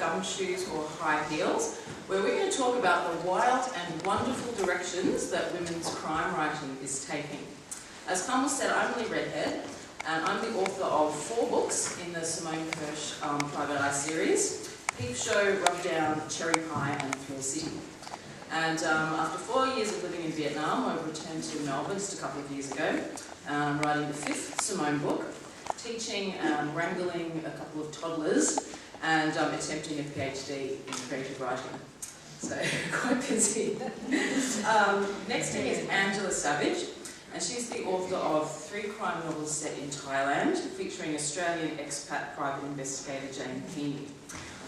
gumshoes or high heels, where we're going to talk about the wild and wonderful directions that women's crime writing is taking. As Carmel said, I'm Lee Redhead, and I'm the author of 4 books in the Simone Kirsch Private Eye series: Peep Show, Rub Down, Cherry Pie, and Thrill City. And after 4 years of living in Vietnam, I returned to Melbourne just a couple of years ago. I'm writing the 5th Simone book, teaching and wrangling a couple of toddlers, and attempting a PhD in creative writing. So, quite busy. Next to me is Angela Savage, and she's the author of 3 crime novels set in Thailand, featuring Australian expat private investigator Jane Heaney.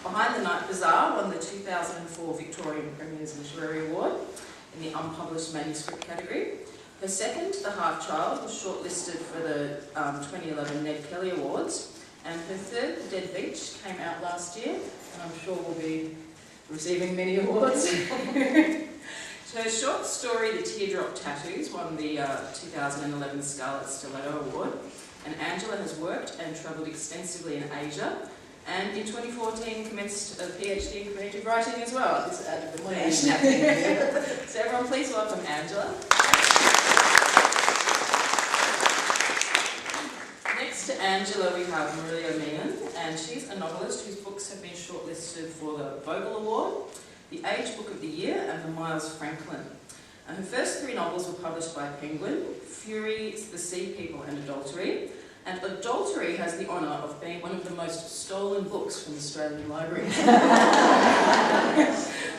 Behind the Night Bazaar won the 2004 Victorian Premier's Literary Award in the unpublished manuscript category. Her second, The Half Child, was shortlisted for the 2011 Ned Kelly Awards, and her third, The Dead Beach, came out last year, and I'm sure will be receiving many awards. Her short story, The Teardrop Tattoos, won the 2011 Scarlet Stiletto Award, and Angela has worked and travelled extensively in Asia, and in 2014 commenced a PhD in creative writing as well. This added the motivation happening here. So everyone, please welcome Angela. Next to Angela, we have Maria Meenan, and she's a novelist whose books have been shortlisted for the Vogel Award, the Age Book of the Year, and the Miles Franklin. And her first 3 novels were published by Penguin: Fury, The Sea People, and Adultery. And Adultery has the honour of being one of the most stolen books from the Australian Library.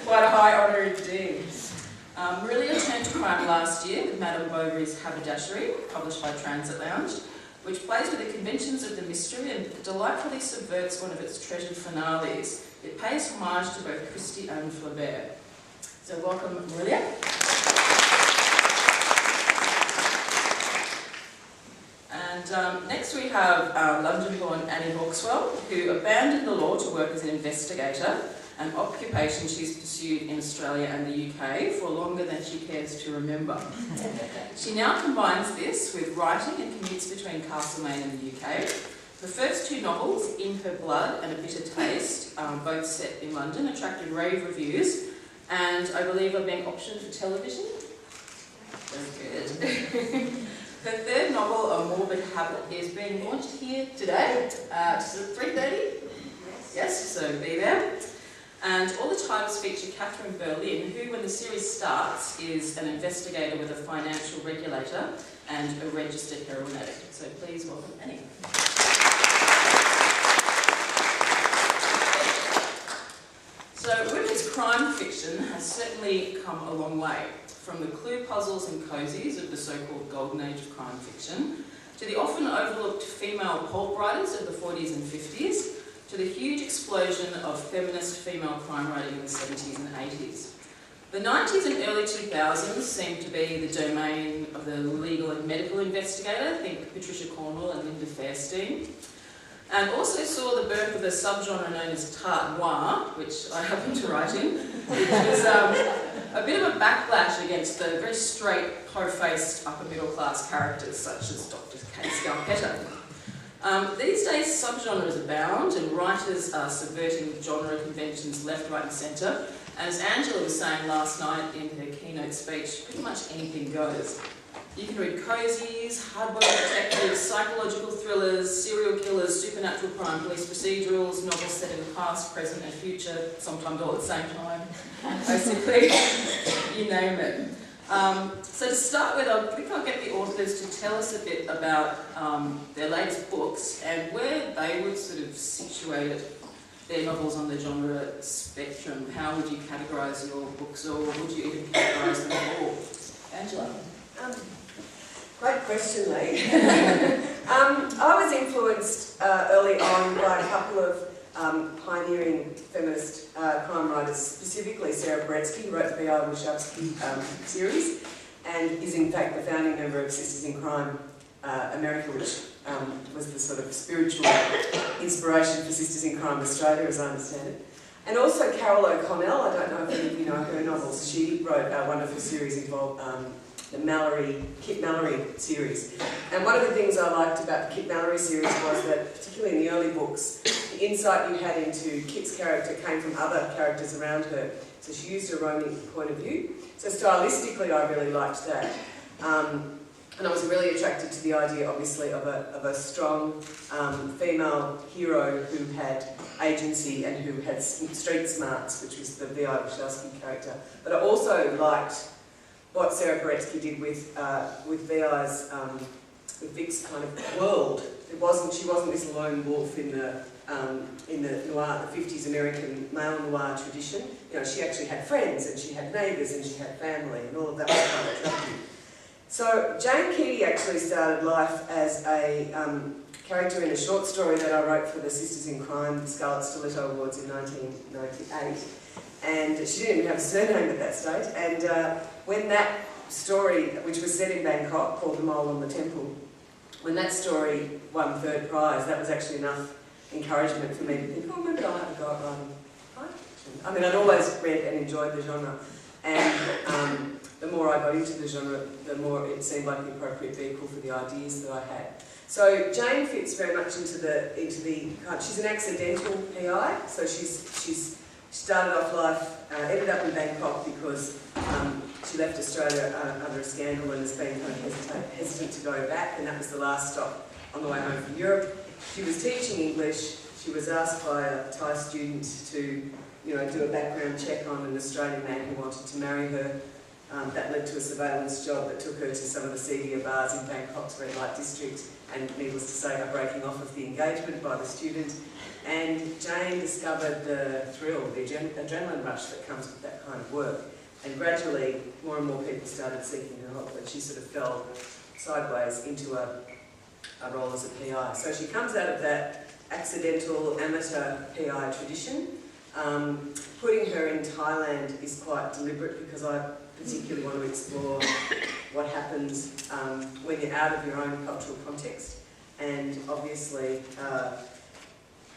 Quite a high honour indeed. Maria turned to crime last year with Madame Bovary's Haberdashery, published by Transit Lounge, which plays with the conventions of the mystery and delightfully subverts one of its treasured finales. It pays homage to both Christie and Flaubert. So welcome, Maria. And next we have London-born Annie Hawkswell, who abandoned the law to work as an investigator, an occupation she's pursued in Australia and the UK for longer than she cares to remember. She now combines this with writing and commutes between Castlemaine and the UK. The first 2 novels, In Her Blood and A Bitter Taste, both set in London, attracted rave reviews, and I believe are being optioned for television. Very good. Her third novel, A Morbid Habit, is being launched here today at 3:30. Yes, so be there. And all the titles feature Catherine Berlin, who, when the series starts, is an investigator with a financial regulator and a registered heroin addict. So please welcome Annie. So women's crime fiction has certainly come a long way, from the clue puzzles and cozies of the so-called golden age of crime fiction, to the often overlooked female pulp writers of the 40s and 50s, to the huge explosion of feminist female crime writing in the 70s and 80s. The 90s and early 2000s seemed to be the domain of the legal and medical investigator, think Patricia Cornwell and Linda Fairstein, and also saw the birth of a subgenre known as tarte noir, which I happen to write in, which was a bit of a backlash against the very straight, po-faced, upper-middle-class characters such as Dr. Kate Scarpetta. These days, subgenres abound, and writers are subverting genre conventions left, right and centre. And as Angela was saying last night in her keynote speech, pretty much anything goes. You can read cozies, hardboiled detectives, psychological thrillers, serial killers, supernatural crime, police procedurals, novels set in the past, present and future, sometimes all at the same time. Basically, you name it. So to start with, I think I'll get the authors to tell us a bit about their latest books and where they would sort of situate their novels on the genre spectrum. How would you categorise your books, or would you even categorise them at all? Angela? Great question, Lee. I was influenced early on by a couple of pioneering feminist crime writers, specifically Sarah Baretsky, who wrote the B.I. Warshawski series, and is in fact the founding member of Sisters in Crime America, which was the sort of spiritual inspiration for Sisters in Crime Australia, as I understand it. And also Carol O'Connell, I don't know if any of you know her novels. She wrote a wonderful series Kit Mallory series. And one of the things I liked about the Kit Mallory series was that, particularly in the early books, the insight you had into Kit's character came from other characters around her. So she used her own point of view. So stylistically, I really liked that. And I was really attracted to the idea, obviously, of a strong female hero who had agency and who had street smarts, which was the V.I. Wachowski character. But I also liked what Sarah Paretsky did with V.I.'s, with Vic's kind of world. She wasn't this lone wolf in the noir, the 50s American male noir tradition. You know, she actually had friends and she had neighbours and she had family, and all of that was kind of attractive. So Jane Keaty actually started life as a character in a short story that I wrote for the Sisters in Crime Scarlet Stiletto Awards in 1998. And she didn't even have a surname at that stage. And when that story, which was set in Bangkok, called The Mole on the Temple, when that story won third prize, that was actually enough encouragement for me to think, oh, maybe I'll have a go at writing crime fiction. I mean, I'd always read and enjoyed the genre. And the more I got into the genre, the more it seemed like the appropriate vehicle for the ideas that I had. So Jane fits very much into the she's an accidental PI. So she started off life, ended up in Bangkok because she left Australia under a scandal and has been kind of hesitant to go back, and that was the last stop on the way home from Europe. She was teaching English. She was asked by a Thai student to, do a background check on an Australian man who wanted to marry her. That led to a surveillance job that took her to some of the seedier bars in Bangkok's red light district, and needless to say, a breaking off of the engagement by the student. And Jane discovered the thrill, the adrenaline rush that comes with that kind of work. And gradually, more and more people started seeking her help, and she sort of fell sideways into a role as a PI. So she comes out of that accidental amateur PI tradition. Putting her in Thailand is quite deliberate because I particularly want to explore what happens when you're out of your own cultural context. And obviously,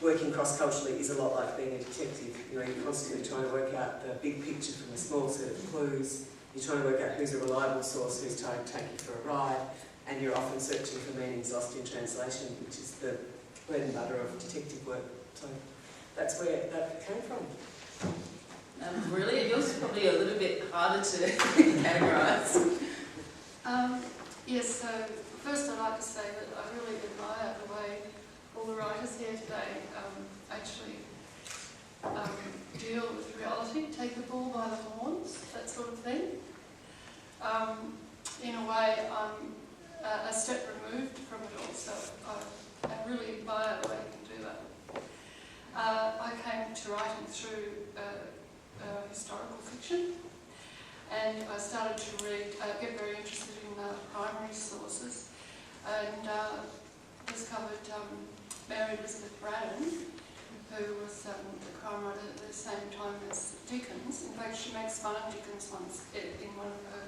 working cross-culturally is a lot like being a detective. You're constantly trying to work out the big picture from a small set of clues. You're trying to work out who's a reliable source, who's trying to take you for a ride, and you're often searching for meanings lost in translation, which is the bread and butter of detective work. So that's where that came from. Really, yours is probably a little bit harder to categorise. Yes, so first I'd like to say that I really admire the way all the writers here today actually deal with reality, take the bull by the horns, that sort of thing. In a way, I'm a step removed from it all, so I really admire the way you can do that. I came to writing through historical fiction, and I started to get very interested in primary sources, and discovered Mary Elizabeth Brannan, who was the crime writer at the same time as Dickens. In fact, she makes fun of Dickens once in one of her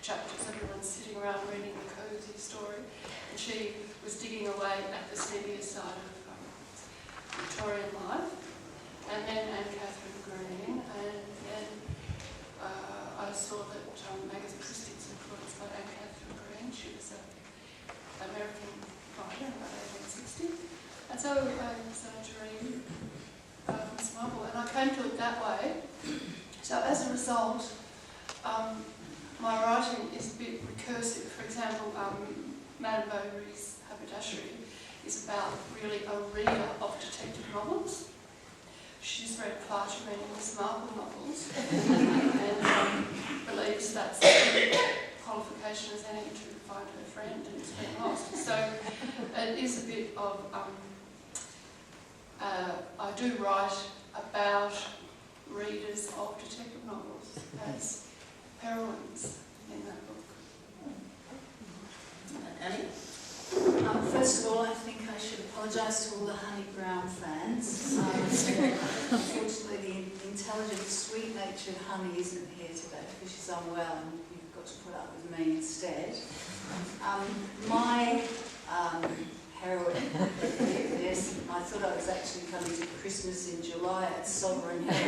chapters. Everyone's sitting around reading a cosy story, and she was digging away at the seedier side of Victorian life. And then Anne Catherine Green, and then I saw that Agatha Christie was influenced by Anne Catherine Green. She was an American writer in about 1860. And so I started to read Miss Marple, and I came to it that way. So as a result, my writing is a bit recursive. For example, Madame Bovary's Haberdashery is about really a reader of detective novels. She's read far too many Miss Marple novels and believes that's a qualification as any to find her friend who's been lost. So it is a bit of, I do write about readers of detective novels as heroines in that book. Annie? First of all, I think I should apologise to all the Honey Brown fans. Unfortunately, the intelligent, sweet-natured Honey isn't here today because she's unwell and you've got to put up with me instead. My heroine, yes, I thought I was actually coming to Christmas in July at Sovereign Hill.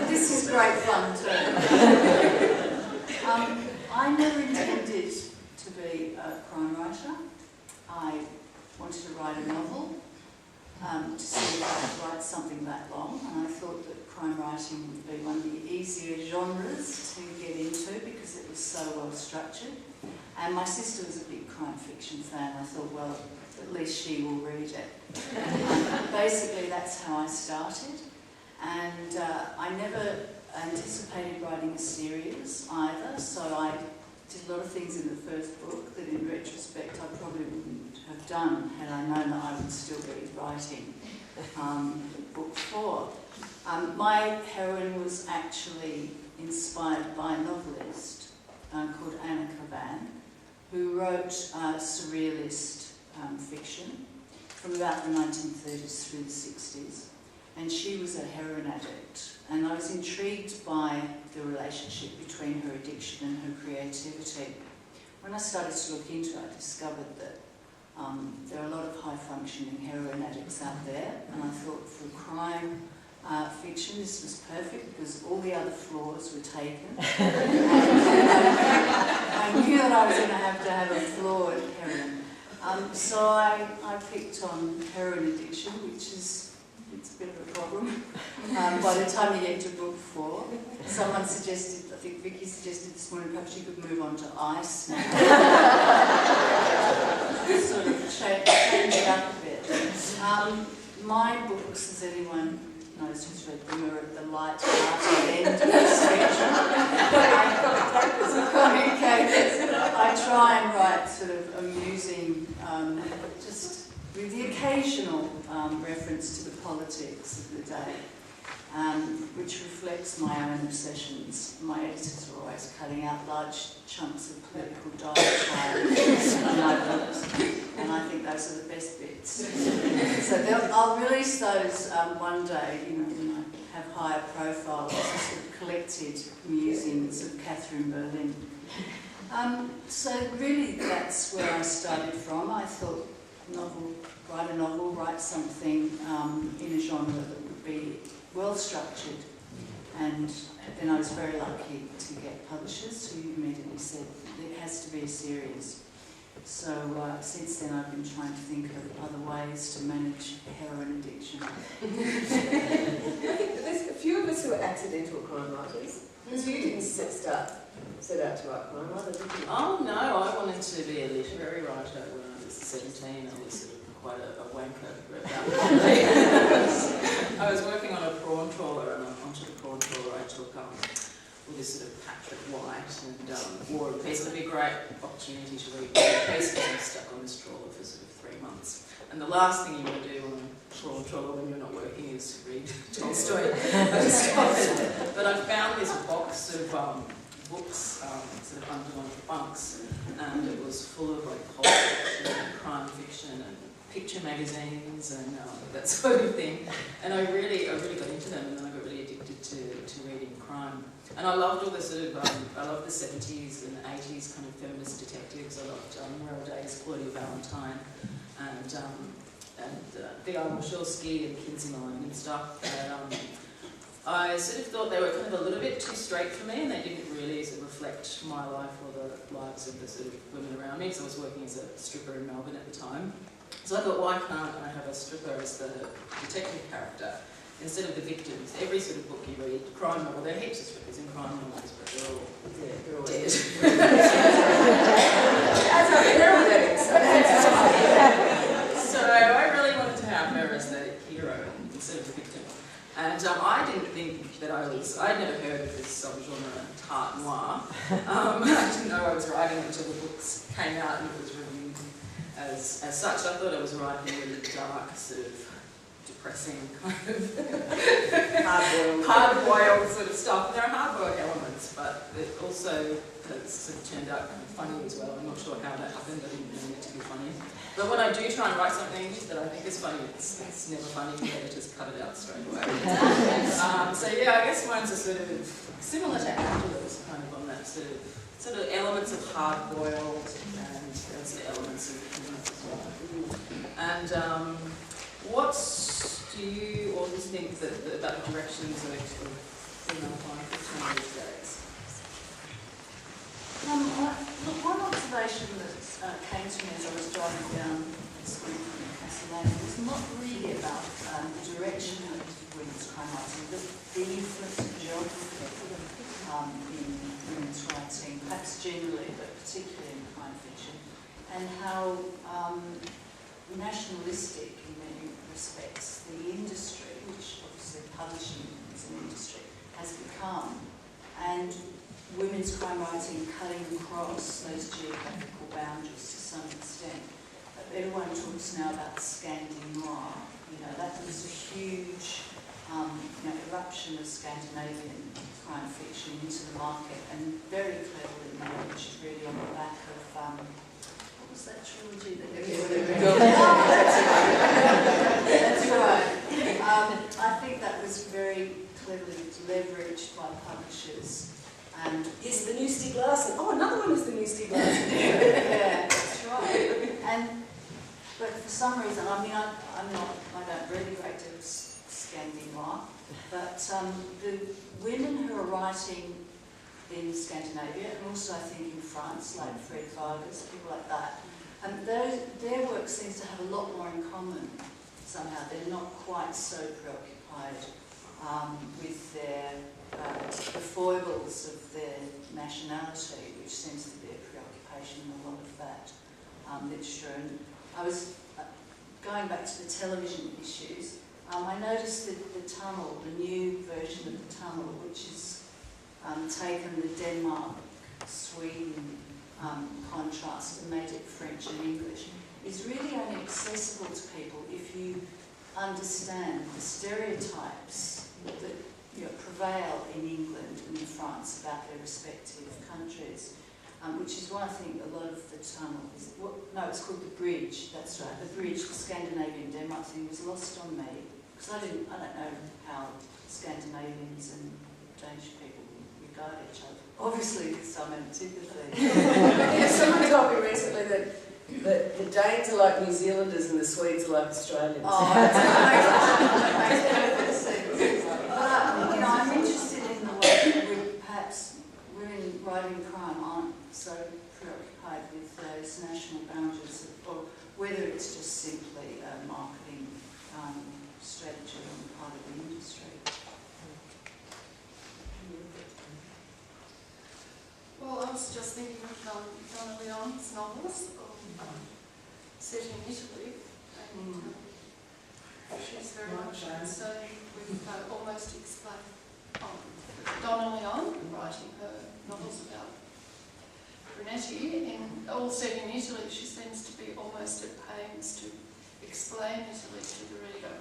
This is great fun too. to see if I could write something that long, and I thought that crime writing would be one of the easier genres to get into because it was so well structured. And my sister was a big crime fiction fan. I thought, well, at least she will read it. Basically, that's how I started. And I never anticipated writing a series either, so I did a lot of things in the first book that in retrospect I probably wouldn't have done had I known that I would still be writing book 4. My heroine was actually inspired by a novelist called Anna Kavan, who wrote surrealist fiction from about the 1930s through the 60s. And she was a heroin addict. And I was intrigued by the relationship between her addiction and her creativity. When I started to look into it, I discovered that there are a lot of high-functioning heroin addicts out there. And I thought for crime fiction, this was perfect because all the other flaws were taken. I knew that I was going to have a flawed heroine. So I picked on heroin addiction, which is it's a bit of a problem. By the time you get to book 4, someone suggested, I think Vicky suggested this morning, perhaps you could move on to ice now. Sort of change it up a bit. My books, as anyone knows who's read them, are at the light hearted end of the spectrum. I try and write sort of amusing, just with the occasional reference to the politics of the day, which reflects my own obsessions. My editors are always cutting out large chunks of political diatribe in my books, and I think those are the best bits. So I'll release those one day, when I have higher profile, sort of collected musings of Catherine Berlin. So really that's where I started from. I thought, write something in a genre that would be well structured, and then I was very lucky to get publishers who immediately said it has to be a series. So since then I've been trying to think of other ways to manage heroin addiction. There's a few of us who are accidental crime writers. So you didn't set out to write crime writers, did you? Oh no, I wanted to be a literary writer when I was 17. I was sort of quite a wanker about it. I was working on a prawn trawler, and onto the prawn trawler I took with this sort of Patrick White and War and Peace. It would be a great opportunity to read War and Peace because I was stuck on this trawler for sort of 3 months. And the last thing you want to do on a prawn trawler when you're not working is to read Tolstoy. But I found this box of books sort of under one of the bunks, and it was full of like pulp fiction and crime fiction and picture magazines and that sort of thing. And I really got into them, and then I got really addicted to reading crime. And I loved all the sort of, I loved the 70s and 80s kind of feminist detectives. I loved Morel Days, Claudia Valentine, and the Wachowski and Kinsey Millane and stuff. And, I sort of thought they were kind of a little bit too straight for me, and they didn't really sort of reflect my life or the lives of the sort of women around me, because I was working as a stripper in Melbourne at the time. So I thought, why can't I have a stripper as the detective character instead of the victims? Every sort of book you read, crime novel, there are heaps of strippers in crime novels, but they're all dead. So I really wanted to have her as the hero instead of the victim. And I didn't think that I'd never heard of this subgenre tart noir. I didn't know I was writing until the books came out and it was reviewed as such. I thought I was writing really dark, sort of depressing kind of hard-boiled sort of stuff. There are hard-boiled elements, but it also has sort of turned out kind of funny as well. I'm not sure how that happened. I didn't mean it to be funny. But when I do try and write something that I think is funny, it's never funny. The editors cut it out straight away. So yeah, I guess mine's a sort of similar to Angela's, kind of on that sort of elements of hard-boiled and sort of elements of humor as well. And what do you authors think about the directions of female crime fiction these days? Look, one observation that came to me as I was driving down excluded from the Castellano was not really about the direction of women's crime writing, but the influence of geography in women's writing, perhaps generally, but particularly in crime fiction, and how nationalistic in many respects the industry, which obviously publishing is an industry, has become, and women's crime writing cutting across those geographical boundaries to some extent. Everyone talks now about Scandinoir. You know, that was a huge eruption of Scandinavian crime fiction into the market, and very cleverly made, which is really on the back of what was that trilogy that That's right. I think that was very cleverly leveraged by publishers. And Yes, the new Stieg Larsson. Oh, another one is the new Stieg Larsson. yeah, that's right. But for some reason, I mean, I don't read a great deal of Scandinoir, but the women who are writing in Scandinavia, and also I think in France, like Fred Vargas, people like that, their work seems to have a lot more in common somehow. They're not quite so preoccupied with the foibles of their nationality, which seems to be a preoccupation in a lot of that literature. And I was going back to the television issues. I noticed that the Tunnel, the new version of the Tunnel, which has taken the Denmark-Sweden contrast and made it French and English, is really only accessible to people if you understand the stereotypes that prevail in England and in France about their respective countries. Which is why I think a lot of the Tunnel is, it's called The Bridge, that's right, The Bridge, the Scandinavian Denmark thing was lost on me, because I don't know how Scandinavians and Danish people regard each other. Obviously with some antipathy. Yeah, someone told me recently that the Danes are like New Zealanders and the Swedes are like Australians. Oh, that makes perfect sense. But I'm interested in the way that perhaps women writing crime aren't so preoccupied with those national boundaries, or whether it's just simply a marketing strategy on the part of the industry. Well, I was just thinking of Donna Leon's novels set in Italy, and she's very much concerned with almost explain Donna Leon writing her novels about Brunetti, and all set in Italy. She seems to be almost at pains to explain Italy to the reader.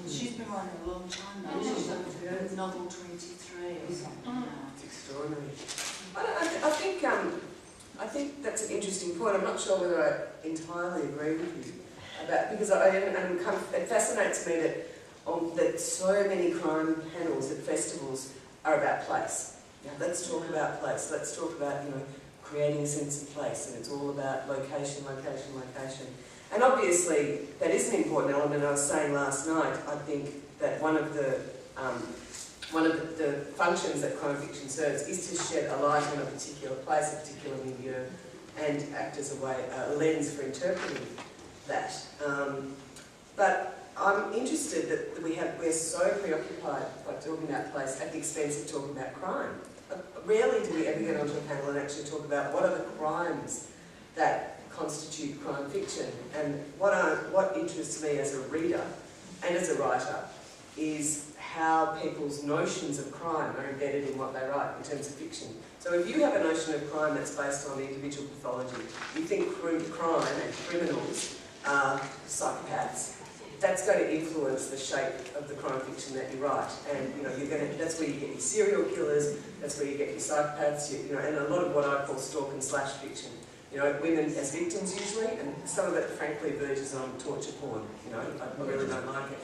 She's been writing a long time now. She's up to novel 23 or something now. It's extraordinary. I think that's an interesting point. I'm not sure whether I entirely agree with you about, because it fascinates me that so many crime panels at festivals are about place. Let's talk about place. Let's talk about creating a sense of place, and it's all about location, location, location. And obviously that is an important element. I was saying last night, I think that one of the functions that crime fiction serves is to shed a light on a particular place, a particular milieu, and act as a lens for interpreting that. But I'm interested that we're so preoccupied by talking about place at the expense of talking about crime. Rarely do we ever get onto a panel and actually talk about what are the crimes that constitute crime fiction. And what interests me as a reader and as a writer is how people's notions of crime are embedded in what they write in terms of fiction. So if you have a notion of crime that's based on the individual pathology, you think crime and criminals are psychopaths, that's going to influence the shape of the crime fiction that you write. And that's where you get your serial killers, that's where you get your psychopaths, and a lot of what I call stalk and slash fiction. Women as victims usually, and some of it frankly verges on torture porn. I really don't like it.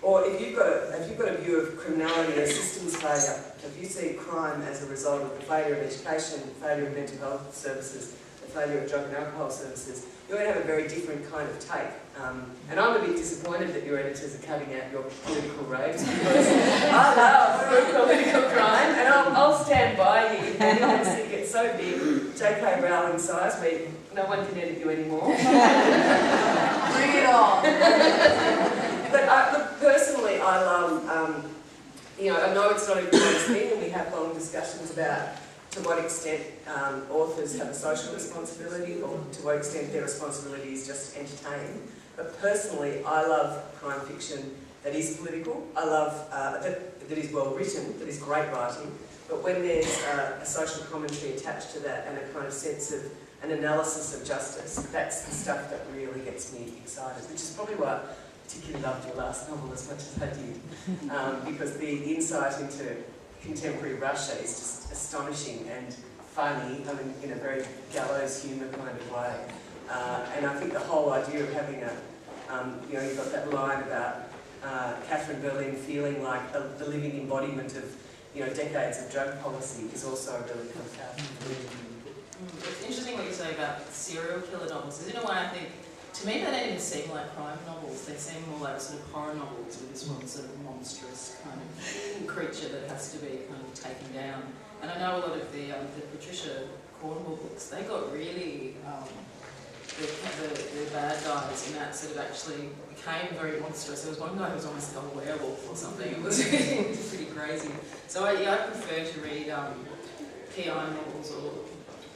Or if you've got a view of criminality as systems failure, if you see crime as a result of the failure of education, failure of mental health services, the the failure of drug and alcohol services, you're going to have a very different kind of take. And I'm a bit disappointed that your editors are cutting out your political raves, because I love political crime, and I'll stand by you if anyone gets so big, J.K. Rowling size, where no one can edit you anymore. Bring it on. But look, personally, I love, I know it's not a good thing, and we have long discussions about to what extent authors have a social responsibility, or to what extent their responsibility is just to entertain. But personally, I love crime fiction that is political. I love that is well written, that is great writing. But when there's a social commentary attached to that and a kind of sense of an analysis of justice, that's the stuff that really gets me excited, which is probably why I particularly loved your last novel as much as I did, because the insight into contemporary Russia is just astonishing and funny, I mean, in a very gallows humour kind of way. And I think the whole idea of having you've got that line about Catherine Berlin feeling like the living embodiment of, decades of drug policy is also a really kind of powerful. It's interesting what you say about serial killer novels, because in a way I think, to me they don't even seem like crime novels, they seem more like sort of horror novels with this one sort of monstrous kind of creature that has to be kind of taken down. And I know a lot of the Patricia Cornwall books, they got really, the bad guys in that sort of actually became very monstrous. There was one guy who was almost like a werewolf or something, it was pretty crazy. So I prefer to read PI novels or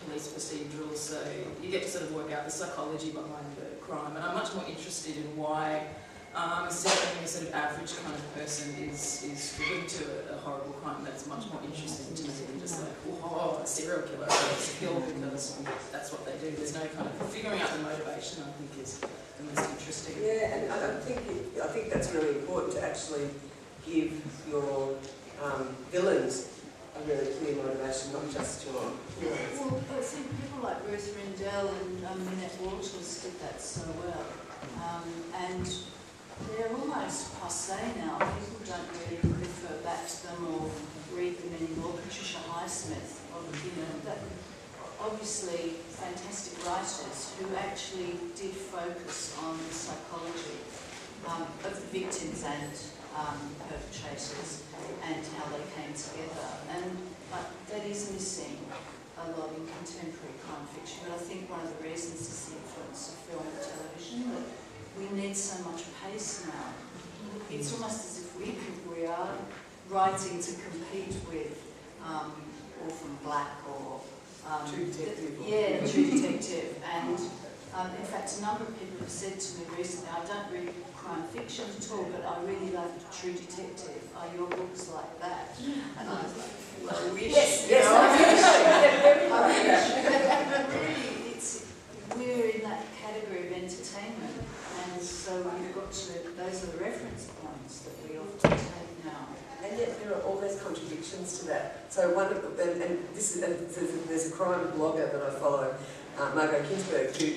police procedurals, so you get to sort of work out the psychology behind the crime. And I'm much more interested in why certainly a sort of average kind of person is driven to a horrible crime. That's much more interesting to me than just like, oh, a serial killer is killed because that's what they do. There's no kind of figuring out the motivation, I think, is the most interesting. Yeah, and I think that's really important, to actually give your villains a really clear motivation, not just your heroes. Well, I think people like Ruth Rendell and Minette Walters did that so well. And they're almost passé now. People don't really refer back to them or read them anymore. Patricia Highsmith, obviously fantastic writers who actually did focus on the psychology of the victims and perpetrators and how they came together. And that is missing a lot in contemporary crime fiction. But I think one of the reasons is the influence of film and television. That we need so much pace now. It's almost as if we are writing to compete with Orphan Black or True Detective. Yeah, True Detective. And in fact, a number of people have said to me recently, I don't read crime fiction at all, but I really love True Detective. Are your books like that? And I was like, well, I wish. Yes, But really, we're in that category of entertainment, and so we've got to, those are the reference points that we often take now. And yet there are all those contradictions to that. So one of the, and this is, there's a crime blogger that I follow, Margot Ginsberg, who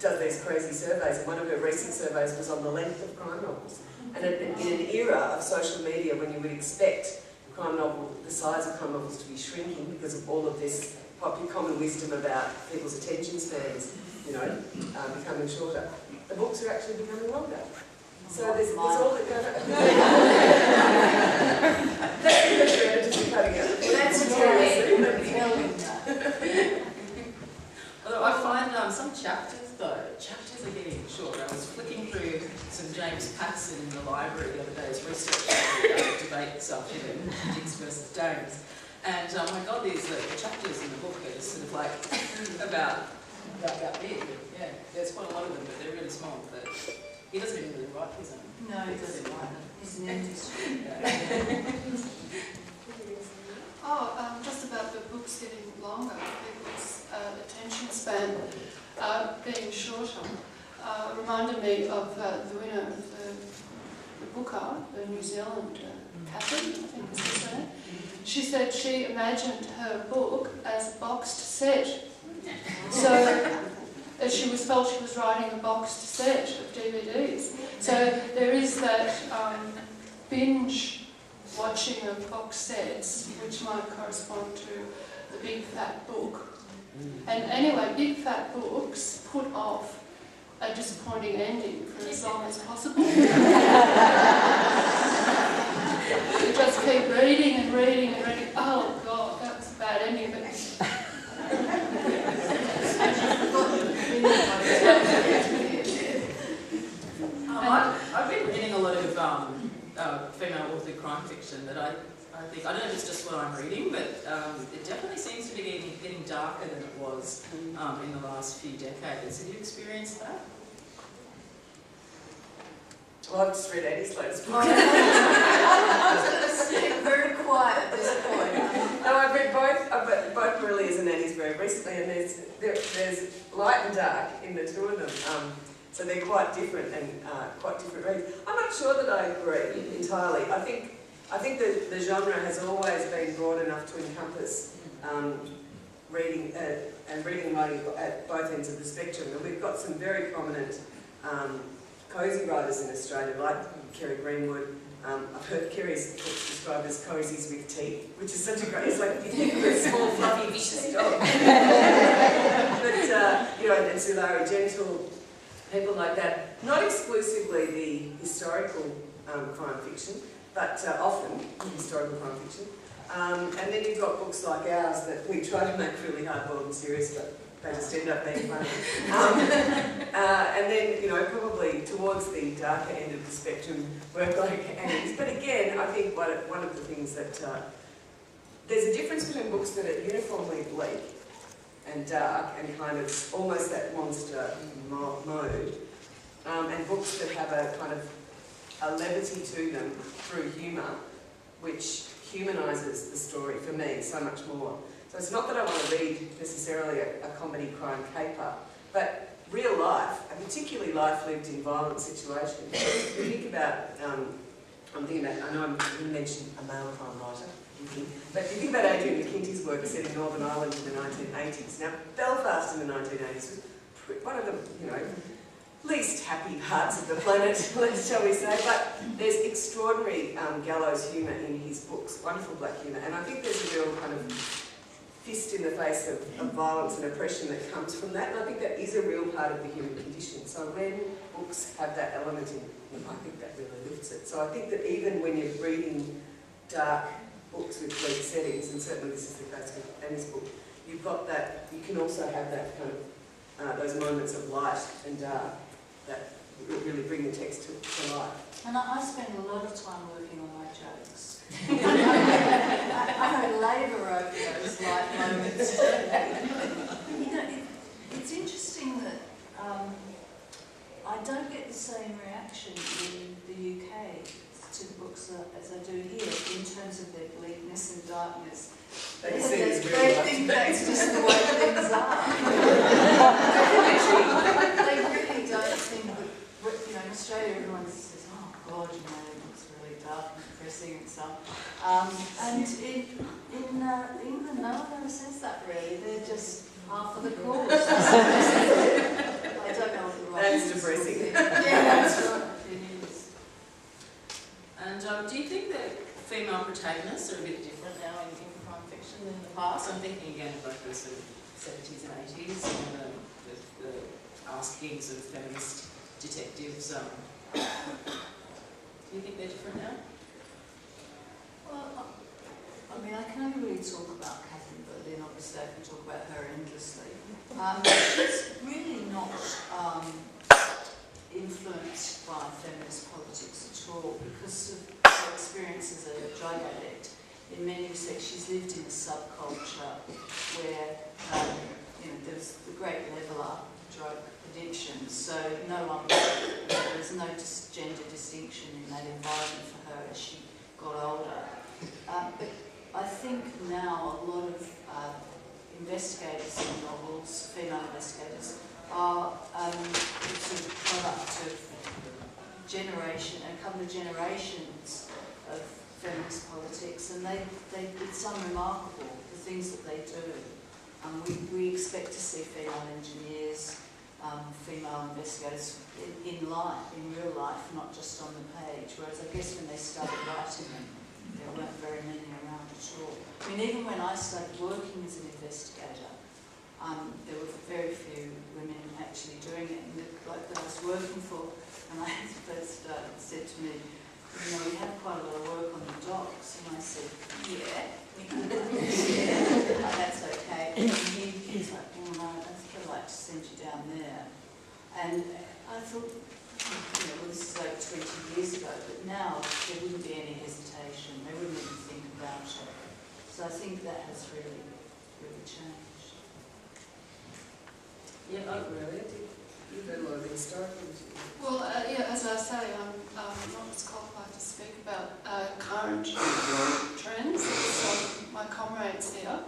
does these crazy surveys, and one of her recent surveys was on the length of crime novels. And in an era of social media when you would expect the size of crime novels to be shrinking because of all of this popular common wisdom about people's attention spans, becoming shorter, the books are actually becoming longer. So there's all that goes on. That's because your editors are cutting out. That's Although I find some chapters are getting short. I was flicking through some James Paxson in the library the other day, his research debate subject, Jigs versus Dames. And oh my God, these chapters in the book are just sort of like about big. Yeah, there's quite a lot of them, but they're really small. But he doesn't even really write his own. No, he doesn't write them. He's an industry. Just about the books getting longer, people's attention span being shorter, reminded me of the winner of the Booker, the New Zealand Catherine, I think is her name. She said she imagined her book as a boxed set. So she felt she was writing a boxed set of DVDs. So there is that binge watching of box sets, which might correspond to the big fat book And anyway, big fat books put off a disappointing ending for as long as possible. You just keep reading and reading and reading. Oh God, that was a bad ending. But I've been reading a lot of female authored crime fiction that I think, I don't know if it's just what I'm reading, but it definitely seems to be getting darker than it was in the last few decades. Have you experienced that? Well, I've just read Eddie's latest book. I was going to stay very quiet at this point. No, I've read both. I've read both Marlies and Eddie's very recently, and there's light and dark in the two of them. So they're quite different and quite different reads. I'm not sure that I agree entirely. I think the genre has always been broad enough to encompass reading and writing at both ends of the spectrum. And we've got some very prominent cosy writers in Australia, like Kerry Greenwood. I've heard Kerry's books described as cozies with teeth, which is such a great, it's like if you think of a small, fluffy, vicious dog. But, you know, and Larry Gentle, people like that. Not exclusively the historical crime fiction, but often historical crime fiction. And then you've got books like ours that we try to make really hard-boiled and serious, but they just end up being funny. And then, you know, probably towards the darker end of the spectrum, work like Annie's. But again, I think one of the things that there's a difference between books that are uniformly bleak and dark and kind of almost that monster mode, and books that have a kind of a levity to them through humour, which humanises the story for me so much more. So it's not that I want to read necessarily a comedy crime caper, but real life, and particularly life lived in violent situations. You think about, I'm thinking about, I know you mentioned a male crime writer, but if you think about Adrian McKinty's work set in Northern Ireland in the 1980s. Now, Belfast in the 1980s was one of the, you know, least happy parts of the planet, shall we say, but there's extraordinary gallows humour in his books, wonderful black humour, and I think there's a real kind of fist in the face of violence and oppression that comes from that, and I think that is a real part of the human condition. So when books have that element in them, I think that really lifts it. So I think that even when you're reading dark books with bleak settings, and certainly this is the case with Annie's book, you've got that, you can also have that kind of, those moments of light and dark that really bring the text to life. And I spend a lot of time working on my jokes. I labour over those light moments. You know, it's interesting that I don't get the same reaction in the UK to the books as I do here in terms of their bleakness and darkness. They think that's just the way things are. They really don't think that, you know, in Australia everyone says, oh God, you know, it looks really dark and depressing and stuff. And in England, no one ever says that really. They're just half of the course. I don't know what the right That's depressing. Yeah, that's right. It is. And do you think that female protagonists are a bit different now in crime fiction than in the past? I'm thinking again of like the sort of 70s and 80s, and the askings of feminist detectives. Do you think they're different now? Well, I mean, I can only really talk about Catherine Berlin, obviously I can talk about her endlessly. She's really not influenced by feminist politics at all because of her experience as a drug addict. In many respects, she's lived in a subculture where you know, there's the great leveller, drug addiction, so no one, there's no gender distinction in that environment for her as she got older. But I think now a lot of investigators in novels, female investigators, are sort of product of generation, a couple of generations of feminist politics, and it's unremarkable the things that they do. We expect to see female engineers, female investigators in life, in real life, not just on the page. Whereas I guess when they started writing them, there weren't very many around at all. I mean, even when I started working as an investigator, there were very few women actually doing it. And the bloke that I was working for, when I first started, said to me, you know, we have quite a lot of work on the docks. And I said, yeah, yeah, that's okay. And he's like, oh no, I'd still like to send you down there. And I thought, you know, well, this is over 20 years ago, but now there wouldn't be any hesitation. They wouldn't even think about it. So I think that has really, really changed. Yeah, really. You've heard a lot of historical material. Well, yeah, as I say, I'm not as qualified to speak about current trends as my comrades here.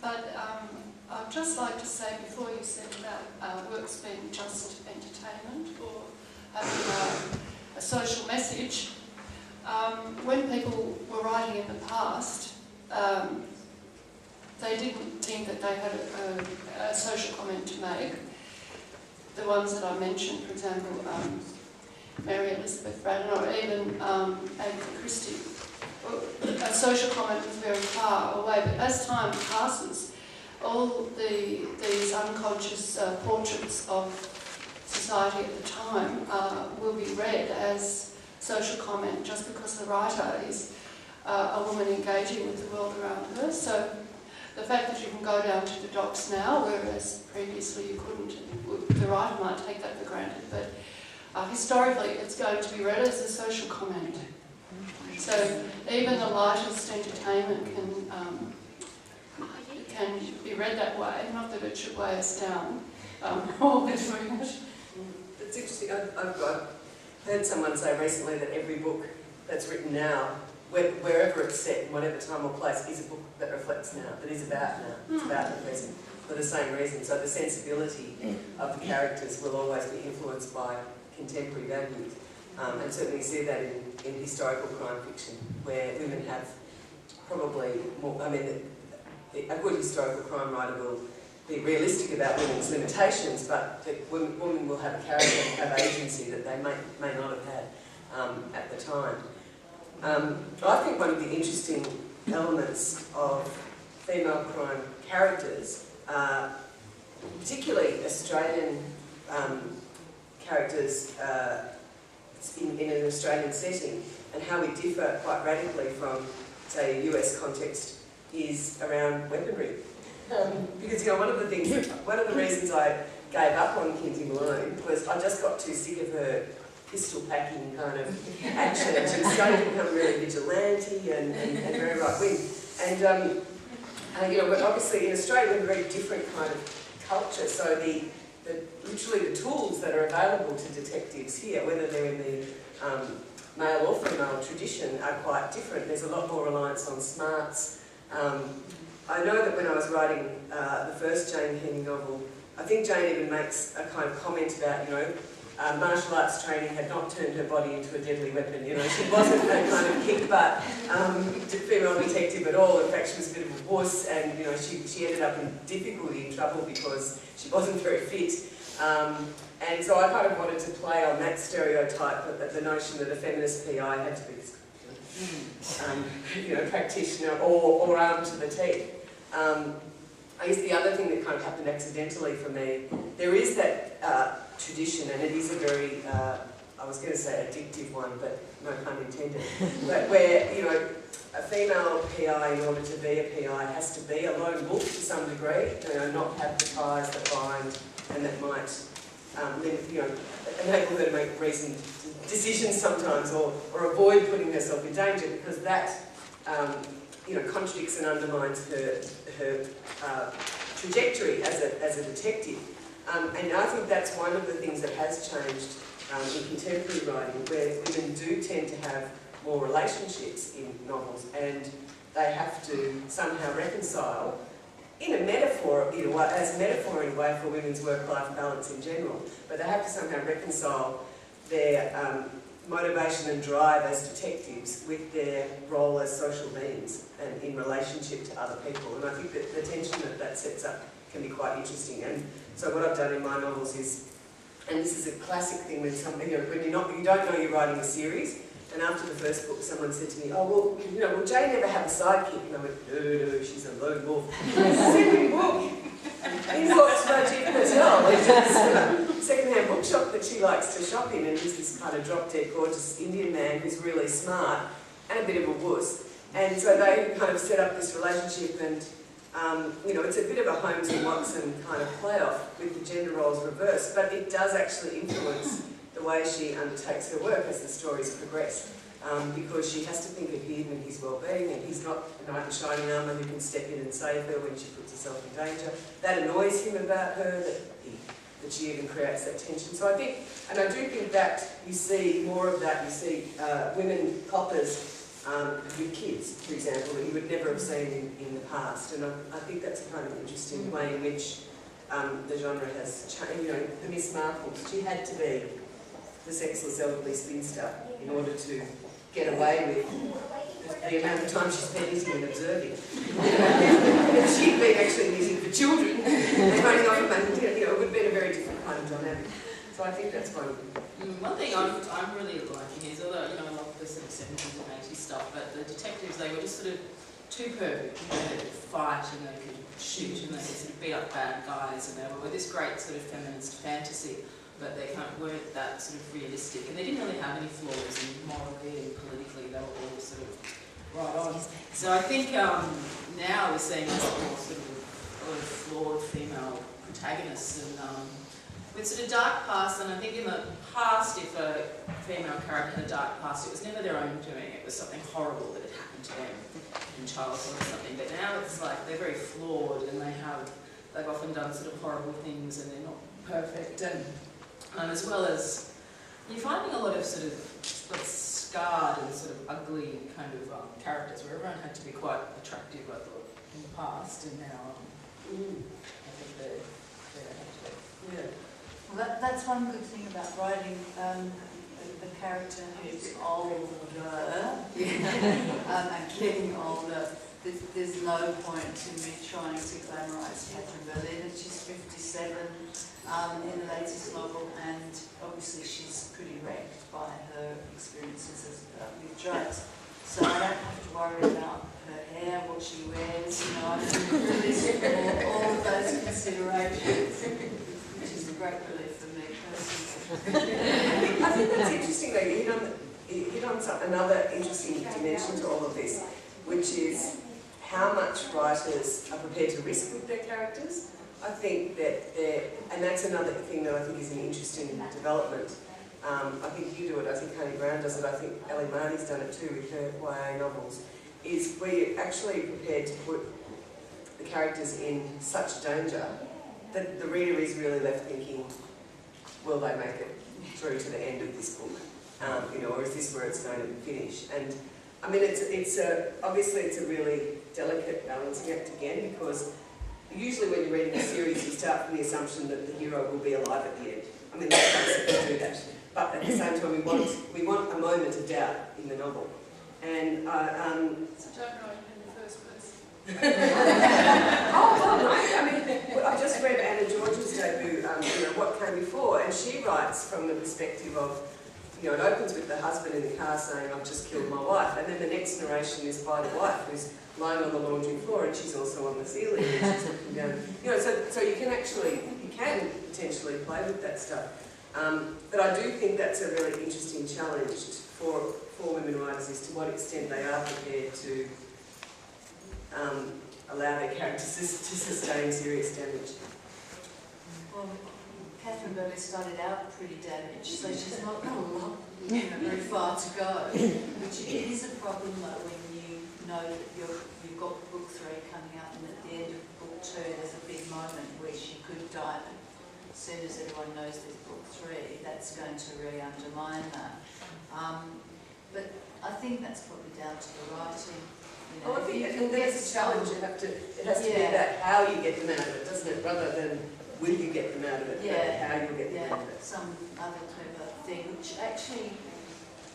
But I'd just like to say, before you said about works being just entertainment or having a social message, when people were writing in the past, they didn't think that they had a social comment to make. The ones that I mentioned, for example, Mary Elizabeth Braddon, or even Agatha Christie, a social comment was very far away. But as time passes, all these unconscious portraits of society at the time will be read as social comment, just because the writer is a woman engaging with the world around her. So the fact that you can go down to the docks now, whereas previously you couldn't, the writer might take that for granted, but historically it's going to be read as a social comment. So even the lightest entertainment can be read that way, not that it should weigh us down or doing it. It's interesting. I've heard someone say recently that every book that's written now, wherever it's set, in whatever time or place, is a book that reflects now, that is about now. It's about the present, for the same reason. So the sensibility of the characters will always be influenced by contemporary values. And certainly you see that in historical crime fiction, where women have probably more, I mean, a good historical crime writer will be realistic about women's limitations, but the women will have a character and have agency that they may not have had at the time. I think one of the interesting elements of female crime characters, particularly Australian characters in an Australian setting, and how we differ quite radically from, say, a US context, is around weaponry. Because, you know, one of the reasons I gave up on Kinsey Malone was I just got too sick of her pistol packing kind of action. She was starting to become really vigilante and very right wing. And you know, but obviously in Australia we have a very different kind of culture. So literally the tools that are available to detectives here, whether they're in the male or female tradition, are quite different. There's a lot more reliance on smarts. I know that when I was writing the first Jane Henny novel, I think Jane even makes a kind of comment about, you know, martial arts training had not turned her body into a deadly weapon. You know, she wasn't that kind of kick-butt female detective at all. In fact, she was a bit of a wuss, and you know, she ended up in difficulty, in trouble, because she wasn't very fit. And so I kind of wanted to play on that stereotype, the notion that a feminist PI had to be, you know, practitioner or armed to the teeth. I guess the other thing that kind of happened accidentally for me, there is that tradition, and it is a very, I was going to say addictive one, but no pun intended, but where, you know, a female PI, in order to be a PI, has to be a lone wolf to some degree, you know, not have the ties that bind and that might, you know, enable her to make reasoned decisions sometimes, or avoid putting herself in danger, because that, you know, contradicts and undermines her trajectory as a detective. And I think that's one of the things that has changed in contemporary writing, where women do tend to have more relationships in novels, and they have to somehow reconcile, in a metaphor, you know, as a metaphor in a way for women's work-life balance in general, but they have to somehow reconcile their motivation and drive as detectives with their role as social beings and in relationship to other people. And I think that the tension that sets up can be quite interesting. And so what I've done in my novels is, and this is a classic thing when somebody, you know, when you don't know you're writing a series, and after the first book someone said to me, oh, well, you know, will Jane ever have a sidekick? And I went, no, she's a lone wolf. Second book, Involves motif as well. It's a second-hand bookshop that she likes to shop in, and he's this kind of drop-dead gorgeous Indian man who's really smart and a bit of a wuss. And so they kind of set up this relationship, and you know, it's a bit of a Holmes and Watson kind of playoff with the gender roles reversed, but it does actually influence the way she undertakes her work as the stories progress. Because she has to think of him and his well-being, and he's not a knight in shining armour who can step in and save her when she puts herself in danger. That annoys him about her, that she even creates that tension. So I think, and I do think that you see more of that. You see women coppers with kids, for example, that you would never have seen in the past. And I think that's a kind of interesting way in which the genre has changed. You know, the Miss Marples, she had to be the sexless elderly spinster in order to get away with the amount of time she spent knitting and observing. And she'd been actually knitting for children and running off and making, you know, it would have been a very different kind of dynamic. So I think that's one. One thing I'm really liking is, although, you know, I love the sort of 70s and 80s stuff, but the detectives, they were just sort of too perfect. You know, they could fight and they could shoot and they could sort of beat up bad guys, and they were this great sort of feminist fantasy, but they kind of weren't that sort of realistic, and they didn't really have any flaws, and morally and politically they were all sort of right on. So I think now we're seeing more sort of flawed female protagonists, and with sort of dark past. And I think in the past, if a female character had a dark past, it was never their own doing. It was something horrible that had happened to them in childhood or something. But now it's like they're very flawed, and they've often done sort of horrible things, and they're not perfect. And as well as you're finding a lot of sort of scarred and sort of ugly kind of characters, where everyone had to be quite attractive, I thought, in the past, and now I think they don't have to be. Yeah. Well, that's one good thing about writing the character who's older and getting older. There's no point in me trying to glamorise Catherine Berlin. She's 57 in the latest novel, and obviously she's pretty wrecked by her experiences with drugs. So I don't have to worry about her hair, what she wears, you know, I can list all of those considerations, which is a great relief for me personally. I think that's interesting though. You hit on another interesting dimension to all of this, which is how much writers are prepared to risk with their characters. I think that and that's another thing that I think is an interesting development. I think you do it, I think Honey Brown does it, I think Ellie Marnie's done it too with her YA novels, is where you're actually prepared to put the characters in such danger that the reader is really left thinking, will they make it through to the end of this book? You know, or is this where it's going to finish? And I mean, obviously it's a really delicate balancing act again, because usually when you're reading a series, you start from the assumption that the hero will be alive at the end. I mean, that's basically do that. But at the same time, we want a moment of doubt in the novel. And So don't write it in the first person. oh, no. I mean, I've just read Anna George's debut, you know, What Came Before, and she writes from the perspective of, you know, it opens with the husband in the car saying, I've just killed my wife, and then the next narration is by the wife who's lying on the laundry floor, and she's also on the ceiling, and she's looking down. You know, so you can potentially play with that stuff. But I do think that's a really interesting challenge for women writers, is to what extent they are prepared to allow their characters to sustain serious damage. Well, Catherine Berlin started out pretty damaged, so she's not got a lot, very far to go. Which it is a problem though when you know that you've got book 3 coming out, and at the end of book 2 there's a big moment where she could die. As soon as everyone knows there's book 3, that's going to really undermine that. But I think that's probably down to the writing. You know, I think that's a challenge. It has to be about how you get them out of it, doesn't it? Rather than will you get them out of it, but how you get them out of it. Some other clever thing, which actually,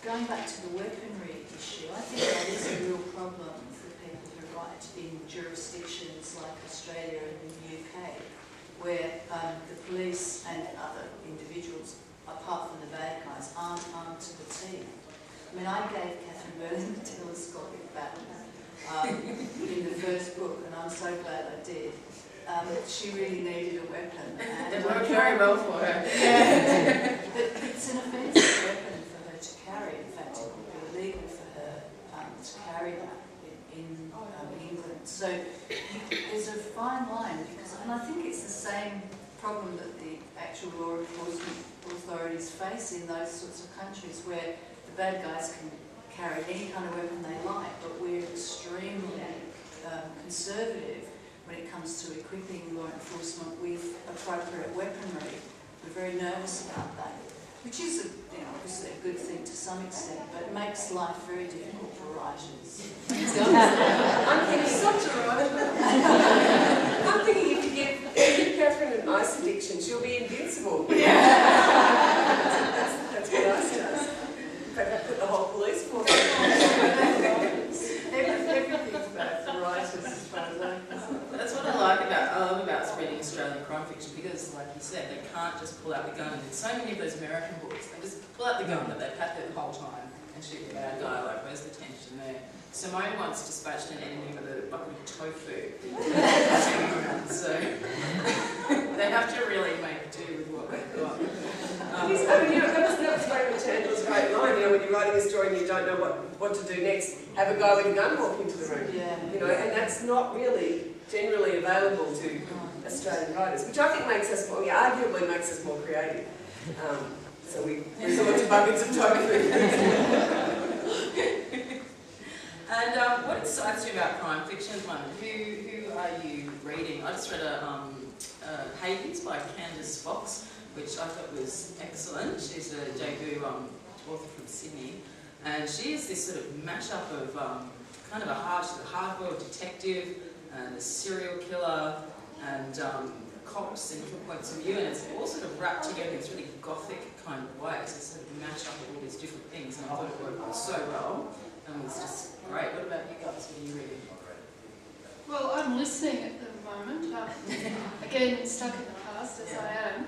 going back to the weaponry issue, I think that is a real problem for people who write in jurisdictions like Australia and the UK, where the police and other individuals, apart from the bad guys, aren't armed to the teeth. I mean, I gave Catherine Berlin the telescopic battle in the first book, and I'm so glad I did, she really needed a weapon. And It worked very well for her. yeah. But it's an offensive weapon for her to carry. In fact, it would be illegal for her to carry that in England. So there's a fine line, and I think it's the same problem that the actual law enforcement authorities face in those sorts of countries where the bad guys can carry any kind of weapon they like, but we're extremely conservative when it comes to equipping law enforcement with appropriate weaponry. We're very nervous about that, which is obviously a good thing to some extent, but it makes life very difficult for writers. I'm thinking such a writer. I'm thinking if you give Catherine an ice addiction, she'll be invincible. That's what ice does. In fact, I put the whole police force on. Everything's bad for writers as far as I'm concerned. That's what I love about reading Australian crime fiction, because, like you said, they can't just pull out the gun. In so many of those American books, they just pull out the gun that they've had there the whole time and shoot the bad guy. Like, where's the tension there? Simone once dispatched an enemy with a bucket of tofu. So they have to really make do with what they've got. That was Raymond Chandler's great line. When you're writing a story and you don't know what to do next, have a guy with a gun walk into the room. Yeah. And that's not really generally available to Australian writers, which I think arguably makes us more creative. So we resort to buckets of tofu. And what excites you about crime fiction at the moment? Who are you reading? I just read Hades by Candice Fox, which I thought was excellent. She's a debut author from Sydney, and she is this sort of mashup of kind of a hard-boiled detective and a serial killer and cops in different points of view, and it's all sort of wrapped together in this really gothic kind of way. So it's sort of mash up all these different things, and I thought it worked so well. And it was just great. What about you guys? What are you reading? Well, I'm listening at the moment. Again, stuck in the past as I am.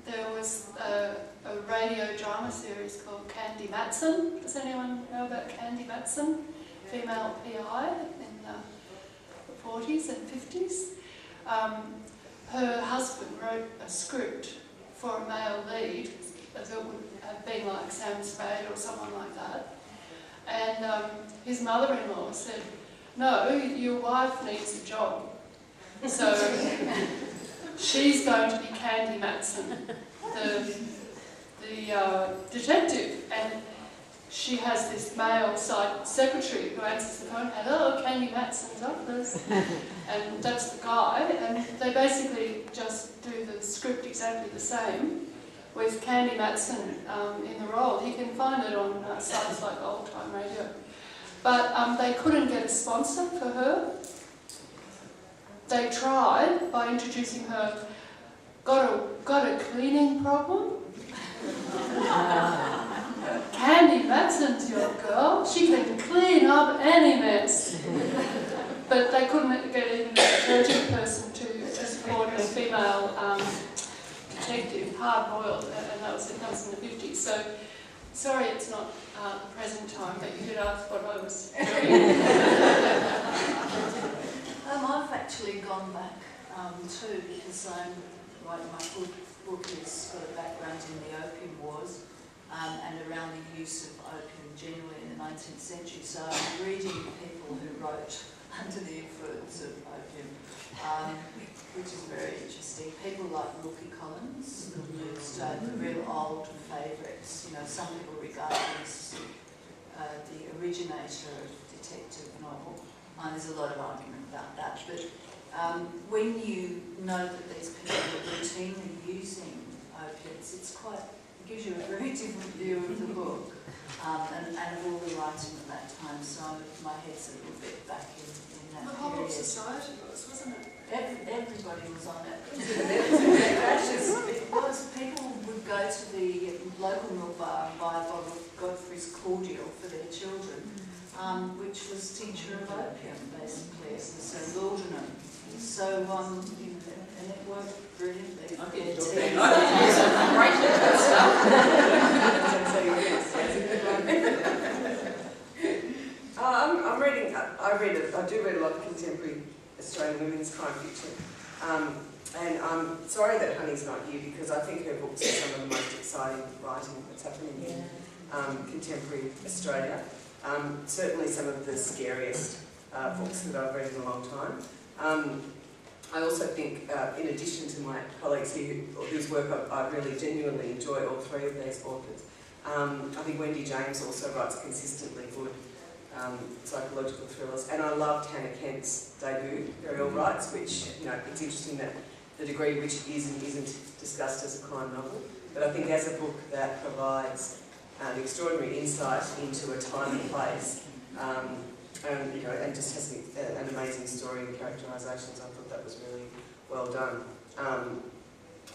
There was a radio drama series called Candy Matson. Does anyone know about Candy Matson? Female PI in the 40s and 50s. Her husband wrote a script for a male lead that would have been like Sam Spade or someone like that. And his mother-in-law said, "No, your wife needs a job." So she's going to be Candy Matson, the detective. And she has this male secretary who answers the phone, "Hello, Candy Matson's office." And that's the guy. And they basically just do the script exactly the same, with Candy Matson in the role. You can find it on sites like Old Time Radio. But they couldn't get a sponsor for her. They tried by introducing her, got a cleaning problem? Candy Matson's your girl. She can clean up any mess. But they couldn't get even a detergent person to support a female detective, hard-boiled, and that was in the 50s. So, sorry it's not the present time, but you did ask what I was doing. I've actually gone back too, because my book has got a background in the Opium Wars and around the use of opium generally in the 19th century. So I'm reading people who wrote under the influence of opium, which is very interesting. People like Wilkie Collins, who started the real old favourites. Some people regard him as the originator of detective novel. There's a lot of argument about that, but when you know that these people are routinely using opiates, it gives you a very different view of the book and of all the writing at that time. So my head's a little bit back in that The whole period. society wasn't it? Everybody was on it. It was. People would go to the local milk bar and buy a bottle of Godfrey's cordial for their children, which was tincture of opium, basically. It was laudanum. So, and it worked brilliantly. I think it's great stuff. I'm reading. I do read a lot of contemporary Australian women's crime fiction. And I'm sorry that Honey's not here because I think her books are some of the most exciting writing that's happening in contemporary Australia. Certainly some of the scariest books that I've read in a long time. I also think, in addition to my colleagues here whose work I really genuinely enjoy, all three of these authors, I think Wendy James also writes consistently good psychological thrillers, and I loved Hannah Kent's debut, Burial Rights, which, you know, it's interesting that the degree to which it is and isn't discussed as a crime novel, but I think as a book that provides an extraordinary insight into a time and place, and, you know, and just has an amazing story and characterisations. I thought that was really well done.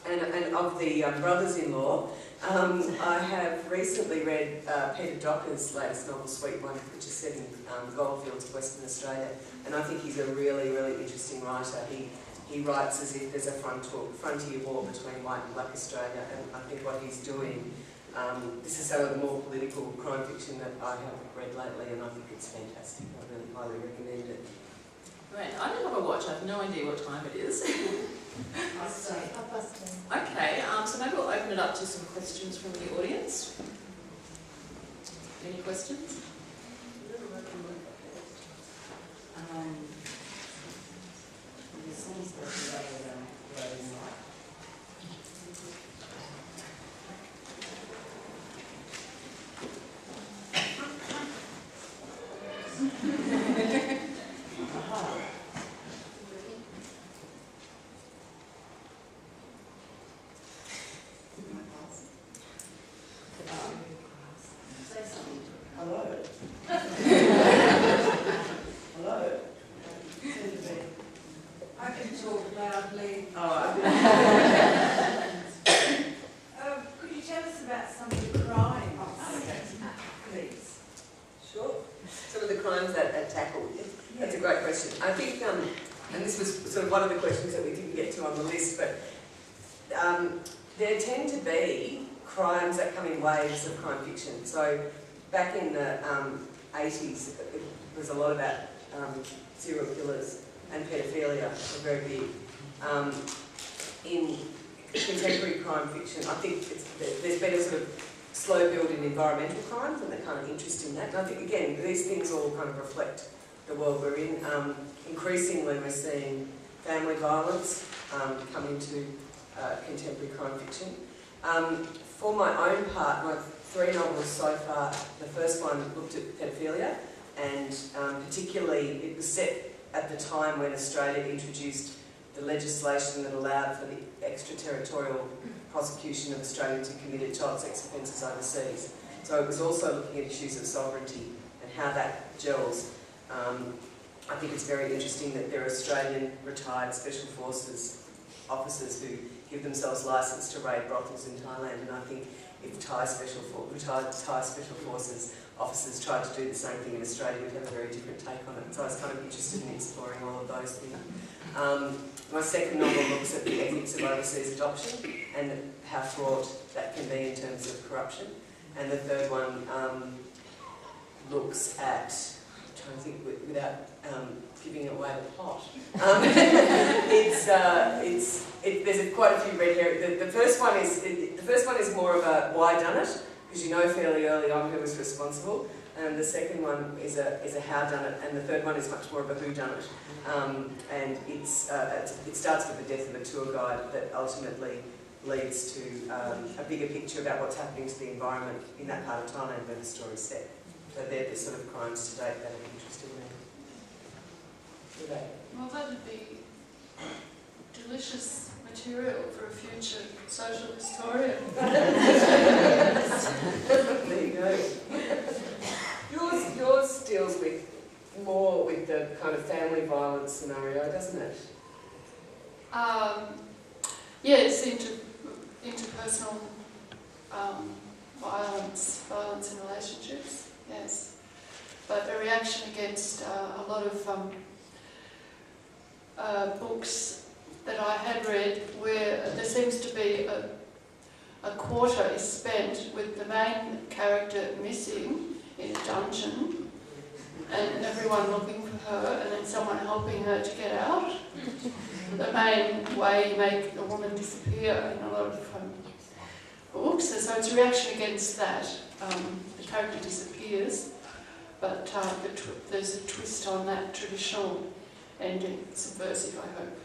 And of the brothers-in-law, I have recently read Peter Docker's latest novel, Sweet One, which is set in goldfields of Western Australia, and I think he's a really, really interesting writer. He writes as if there's a frontier war between white and black Australia, and I think what he's doing, this is some of the more political crime fiction that I have read lately, and I think it's fantastic. I really highly recommend it. Right, I don't have a watch. I have no idea what time it is. Okay, so maybe we'll open it up to some questions from the audience. Any questions? Hello. Hello. I can talk loudly. Could you tell us about some of the crimes, please? Sure. Some of the crimes that tackled. That's a great question. I think, and this was sort of one of the questions that we didn't get to on the list, but there tend to be crimes that come in waves of crime fiction. So back in the 80s, it was a lot about serial killers and paedophilia were very big. In contemporary crime fiction, I think there's been a sort of slow build in environmental crimes and the kind of interest in that. And I think, again, these things all kind of reflect the world we're in. Increasingly, we're seeing family violence come into contemporary crime fiction. For my own part, my 3 novels so far, the first one looked at paedophilia, and particularly it was set at the time when Australia introduced the legislation that allowed for the extraterritorial prosecution of Australians who committed child sex offences overseas. So it was also looking at issues of sovereignty and how that gels. I think it's very interesting that there are Australian retired Special Forces officers who give themselves licence to raid brothels in Thailand, and I think if retired Thai Special Forces officers tried to do the same thing in Australia, we'd have a very different take on it. So I was kind of interested in exploring all of those things. My second novel looks at the ethics of overseas adoption and how fraught that can be in terms of corruption. And the third one looks at, I'm trying to think without giving away the plot. There's quite a few red herrings. The first one is more of a why done it, because you know fairly early on who was responsible. And the second one is a how done it, and the third one is much more of a who done it. And it starts with the death of a tour guide that ultimately leads to a bigger picture about what's happening to the environment in that part of Thailand where the story's set. So they're the sort of crimes to date that are interesting me. Well, that would be delicious material for a future social historian. There you go. Yours deals more with the kind of family violence scenario, doesn't it? Yes, interpersonal violence in relationships, yes. But a reaction against a lot of books that I had read where there seems to be a quarter is spent with the main character missing in a dungeon and everyone looking for her and then someone helping her to get out. The main way you make a woman disappear in a lot of books, and so it's a reaction against that. The character disappears, but there's a twist on that traditional ending, subversive, I hope.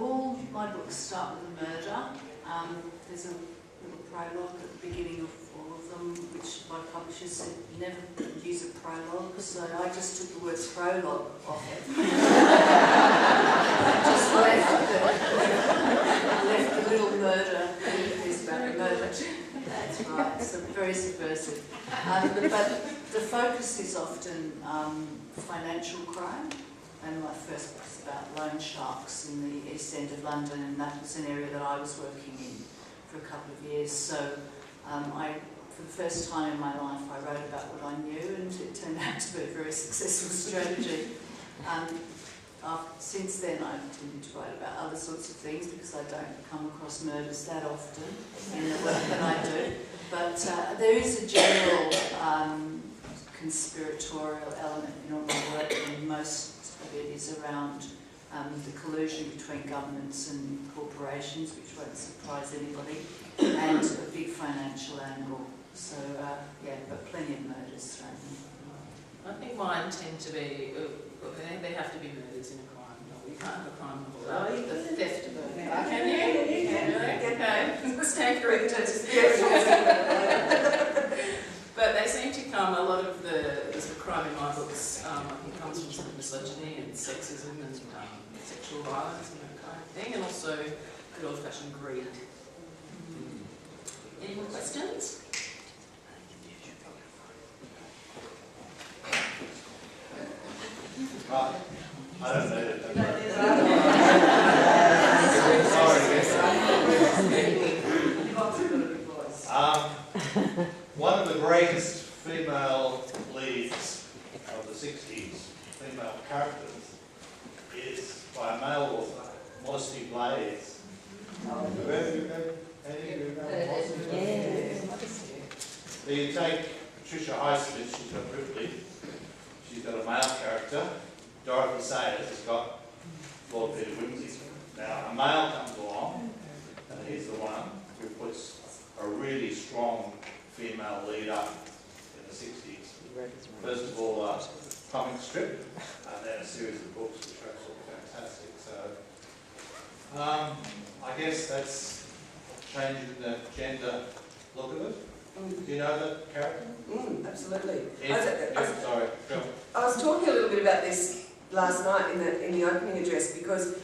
All my books start with a murder. There's a little prologue at the beginning of all of them, which my publisher said never use a prologue, so I just took the words prologue off it. Just left the little murder. There's about the murder. That's right. So very subversive. But the focus is often financial crime. And my first book is about loan sharks in the East End of London, and that was an area that I was working in for a couple of years. So for the first time in my life, I wrote about what I knew, and it turned out to be a very successful strategy. Since then, I've continued to write about other sorts of things because I don't come across murders that often in the work that I do. But there is a general conspiratorial element in all my work, and most of it is around the collusion between governments and corporations, which won't surprise anybody, and a big financial angle. So, but plenty of murders thrown in. I think mine tend to be, there have to be murders in a crime novel. You can't have a crime novel without the theft of a... Can you? Okay. Stand corrected. But they seem to come, a lot of the sort of crime in my books, I think comes from sort of misogyny and sexism and sexual violence and that kind of thing, and also good old-fashioned greed. Any more questions? I don't know. One of the greatest female leads of the 60s, female characters, is by a male author, Modesty Blaze. Have you take Patricia Highsmith, she's got Ripley. She's got a male character. Dorothy Sayers has got Lord Peter Wimsey. Now, a male comes along, and he's the one who puts a really strong female lead up in the 60s. First of all, a comic strip, and then a series of books which are absolutely fantastic. So, I guess that's changing the gender look of it. Do you know that character? Absolutely. Sorry, Phil. I was talking a little bit about this last night in the opening address because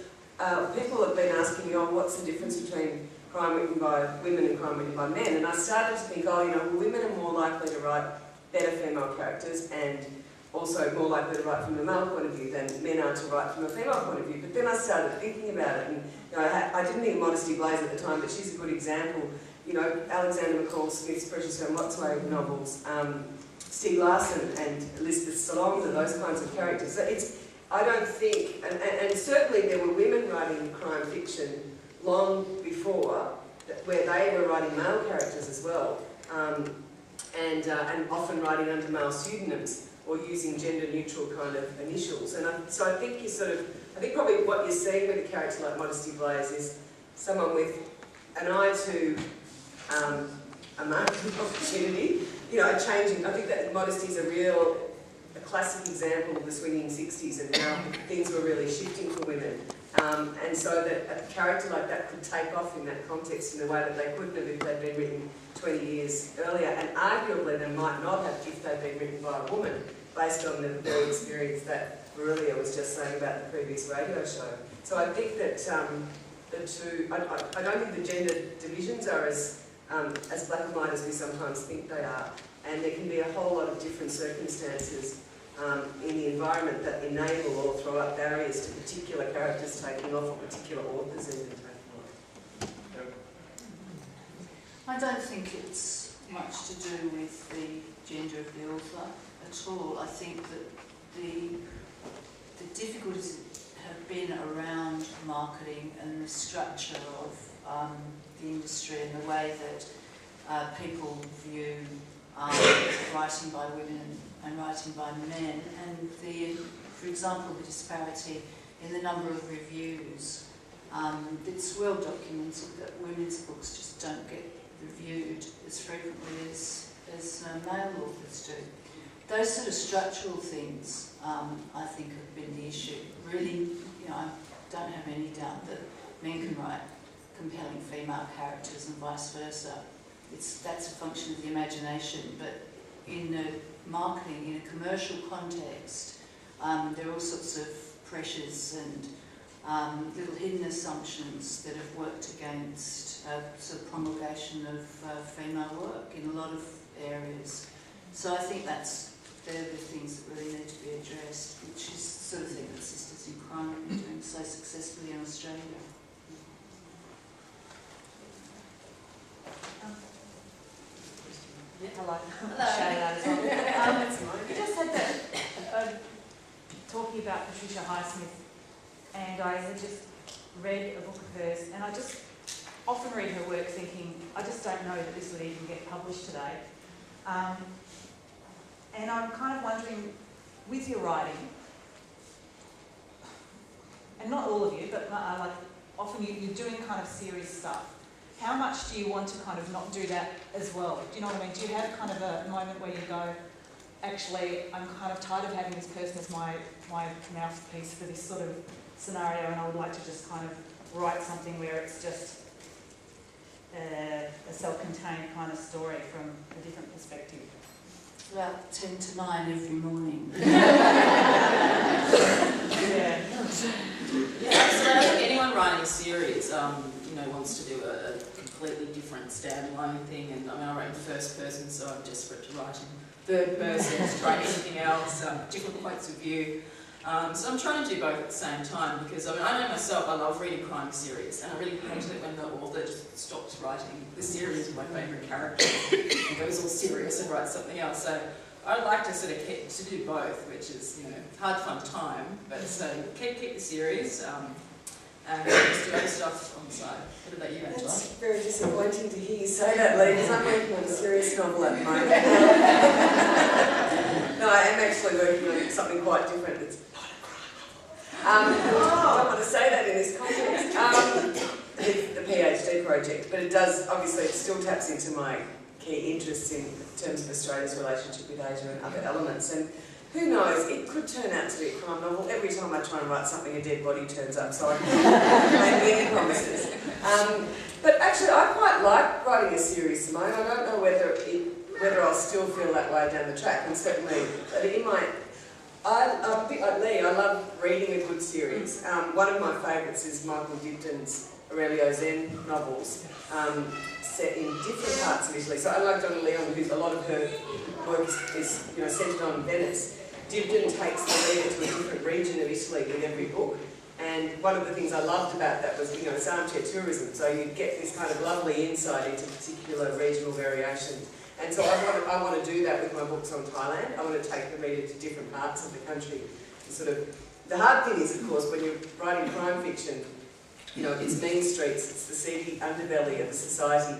people have been asking me, what's the difference between crime written by women and crime written by men? And I started to think, women are more likely to write better female characters and also more likely to write from a male point of view than men are to write from a female point of view. But then I started thinking about it, and I didn't think Modesty Blaze at the time, but she's a good example. Alexander McCall Smith's Precious and Lots Way novels, Stieg Larsson and Elizabeth Solongs and those kinds of characters. So I don't think, and certainly there were women writing crime fiction long before, where they were writing male characters as well, and often writing under male pseudonyms or using gender-neutral kind of initials. And so I think I think probably what you're seeing with a character like Modesty Blaze is someone with an eye to a market opportunity, changing. I think that Modesty is a classic example of the swinging 60s and how things were really shifting for women. And so that a character like that could take off in that context in a way that they couldn't have if they'd been written 20 years earlier. And arguably they might not have if they'd been written by a woman, based on the very experience that Aurelia was just saying about the previous radio show. So I think that the two, I don't think the gender divisions are as black and white as we sometimes think they are. And there can be a whole lot of different circumstances in the environment that enable or throw up barriers to particular characters taking off or particular authors even taking off. I don't think it's much to do with the gender of the author at all. I think that the difficulties have been around marketing and the structure of the industry and the way that people view writing by women and writing by men, and for example, the disparity in the number of reviews. It's well documented that women's books just don't get reviewed as frequently as male authors do. Those sort of structural things, I think, have been the issue. Really, I don't have any doubt that men can write compelling female characters and vice versa. That's a function of the imagination, but in a marketing, in a commercial context, there are all sorts of pressures and little hidden assumptions that have worked against sort of promulgation of female work in a lot of areas. So I think they're the things that really need to be addressed, which is the sort of thing that Sisters in Crime have been doing so successfully in Australia. Hello. Hello. Shane as well. You just had that talking about Patricia Highsmith, and I had just read a book of hers, and I just often read her work thinking, I just don't know that this would even get published today. And I'm kind of wondering, with your writing, and not all of you, but like often you're doing kind of serious stuff. How much do you want to kind of not do that as well? Do you know what I mean? Do you have kind of a moment where you go, actually, I'm kind of tired of having this person as my mouthpiece for this sort of scenario, and I would like to just kind of write something where it's just a self-contained kind of story from a different perspective? About 10 to 9 every morning. Yeah. Yeah, so I think anyone writing a series, wants to do a completely different standalone thing. And I write in first person, so I'm desperate to write in third person, to try anything else, different points of view. So I'm trying to do both at the same time, because I know myself, I love reading crime series, and I really hate it when the author just stops writing the series of my favourite characters and goes all serious and writes something else. So I'd like to sort of keep to do both, which is hard fun time, but so keep the series and just do other stuff on the side. What about you, Angela? That's very disappointing to hear you say that, Lee, because I'm working on a serious novel at the moment. No, I am actually working on something quite different. It's not a crime novel. I don't want to say that in this context. The PhD project, but it does, obviously, it still taps into my key interests in terms of Australia's relationship with Asia and other elements. And who knows, it could turn out to be a crime novel. Every time I try and write something, a dead body turns up, so I can't make any promises. But actually, I quite like writing a series, Simone. I don't know whether I'll still feel that way down the track, and certainly, I'm a bit like Lee, I love reading a good series. One of my favourites is Michael Dibdin's Aurelio Zen novels, set in different parts of Italy. So unlike Donna Leon, who's a lot of her work is centred on Venice, Dibdin takes the reader to a different region of Italy with every book. And one of the things I loved about that was, it's armchair tourism, so you get this kind of lovely insight into particular regional variation. And so I want to do that with my books on Thailand. I want to take the reader to different parts of the country. The hard thing is, of course, when you're writing crime fiction, it's mean streets, it's the seedy underbelly of the society.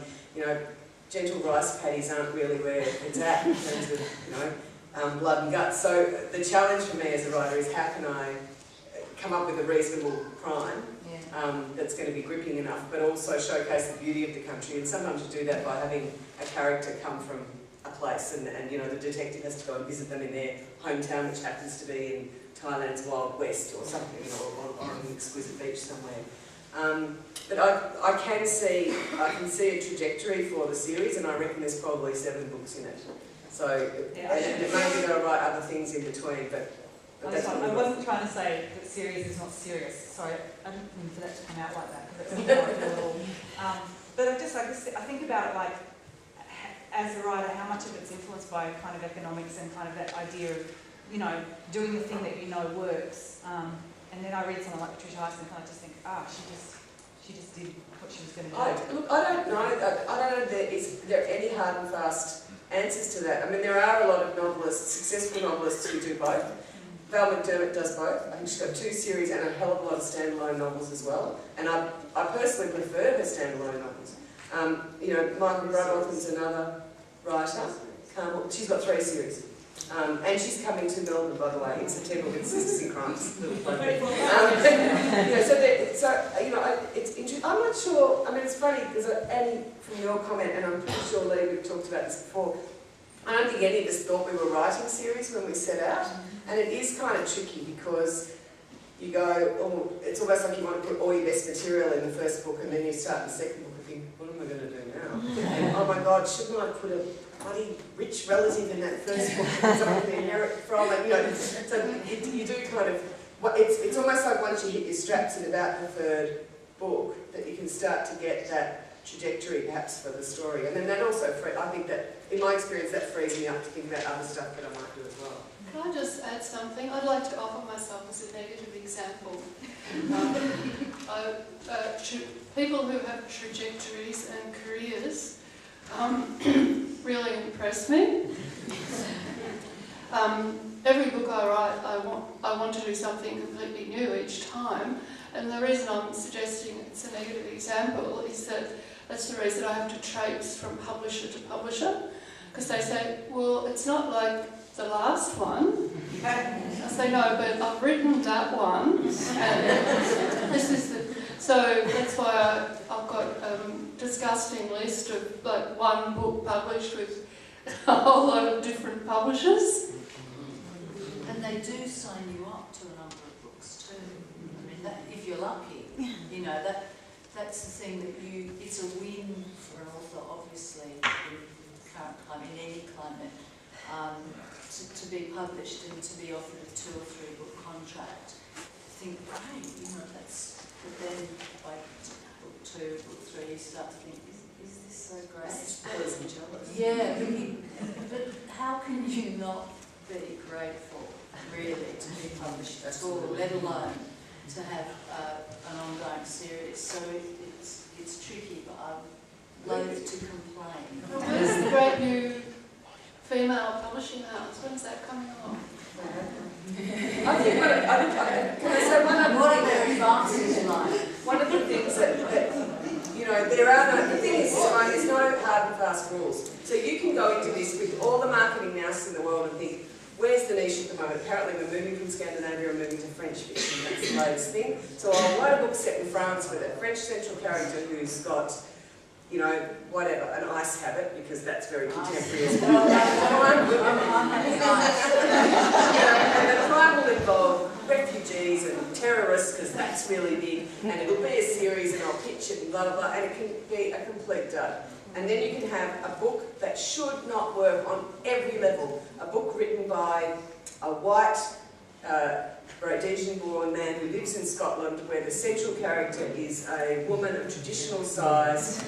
Gentle rice paddies aren't really where it's at in terms of, blood and guts. So the challenge for me as a writer is, how can I come up with a reasonable crime that's going to be gripping enough, but also showcase the beauty of the country. And sometimes you do that by having a character come from a place, and the detective has to go and visit them in their hometown, which happens to be in Thailand's Wild West or something, or on an exquisite beach somewhere. But I can see a trajectory for the series, and I reckon there's probably 7 books in it. So, and maybe they'll write other things in between, but that's what I wasn't trying to say that serious is not serious. Sorry, I didn't mean for that to come out like that, because that's not how I feel at all. But I think about it like, as a writer, how much of it's influenced by kind of economics and kind of that idea of, doing the thing that works. And then I read someone like Patricia Highsmith, and I just think, she just did what she was going to do. Look, I don't know. I don't know if there are any hard and fast answers to that. I mean, there are a lot of novelists, successful novelists, who do both. Val McDermott does both. I think she's got 2 series and a hell of a lot of standalone novels as well. And I personally prefer her standalone novels. Michael Brunothan's another writer. She's got 3 series. And she's coming to Melbourne, by the way, in September with Sisters in Crime. It's interesting. I'm not sure. I mean, it's funny because Annie, from your comment, and I'm pretty sure Lee, we've talked about this before. I don't think any of us thought we were writing series when we set out, and it is kind of tricky because you go, oh, it's almost like you want to put all your best material in the first book, and then you start the second book and think, what am I going to do now? And, oh my God, shouldn't I put a bloody rich relative in that first book that someone can inherit from? And, so you do kind of, it's almost like once you hit your straps in about the 3rd book that you can start to get that trajectory perhaps for the story. And then that also, I think that, in my experience, that frees me up to think about other stuff that I might do as well. Can I just add something? I'd like to offer myself as a negative example. People who have trajectories and careers really impress me. Every book I write, I want to do something completely new each time. And the reason I'm suggesting it's a negative example is that that's the reason I have to traipse from publisher to publisher. Because they say, well, it's not like the last one. I say, no, but I've written that one. And this is the... So that's why I've got a disgusting list of like one book published with a whole lot of different publishers. And they do sign you up to a number of books too. I mean, if you're lucky, you know, that's the thing that it's a win for an author, obviously, in current climate, in any climate, to be published and to be offered a 2 or 3 book contract. Think, great, you know, that's, but then by book 2, book 3, you start to think, is this so great? Yeah, but how can you not be grateful, really, to be published at all, let alone to have an ongoing series? So it's tricky, but I'm loath to complain. Well, where's the great new female publishing house? When's that coming along? I think can I say one of the things that you know, the thing is, Simone, there's no hard and fast rules. So you can go into this with all the marketing nous in the world and think, where's the niche at the moment? Apparently we're moving from Scandinavia and moving to French fiction. That's the latest thing. So I'll write a book set in France with a French central character who's got, you know, whatever, an ice habit, because that's very contemporary as well. And the crime will involve refugees and terrorists, because that's really big, and it'll be a series and I'll pitch it and blah, blah, blah, and it can be a complete dud. And then you can have a book that should not work on every level. A book written by a white, Rhodesian-born man who lives in Scotland, where the central character is a woman of traditional size,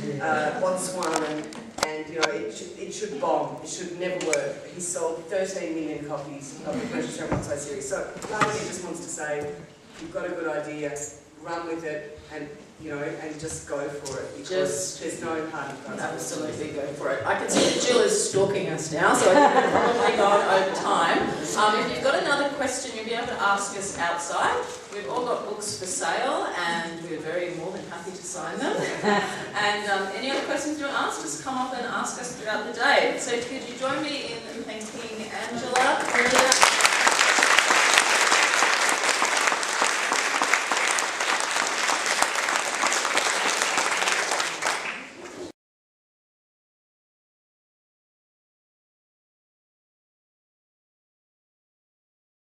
Botswanan, and you know it should bomb. It should never work. He sold 13 million copies of the Precious Romance series. So part of me just wants to say, you've got a good idea, run with it, and you know, and just go for it, because there's no hard and fast. Absolutely go for it. I can see that Jill is stalking us now, so I think we've probably gone over time. If you've got another question, you'll be able to ask us outside. We've all got books for sale, and we're very more than happy to sign them. And any other questions you want to ask, just come up and ask us throughout the day. So could you join me in thanking Angela?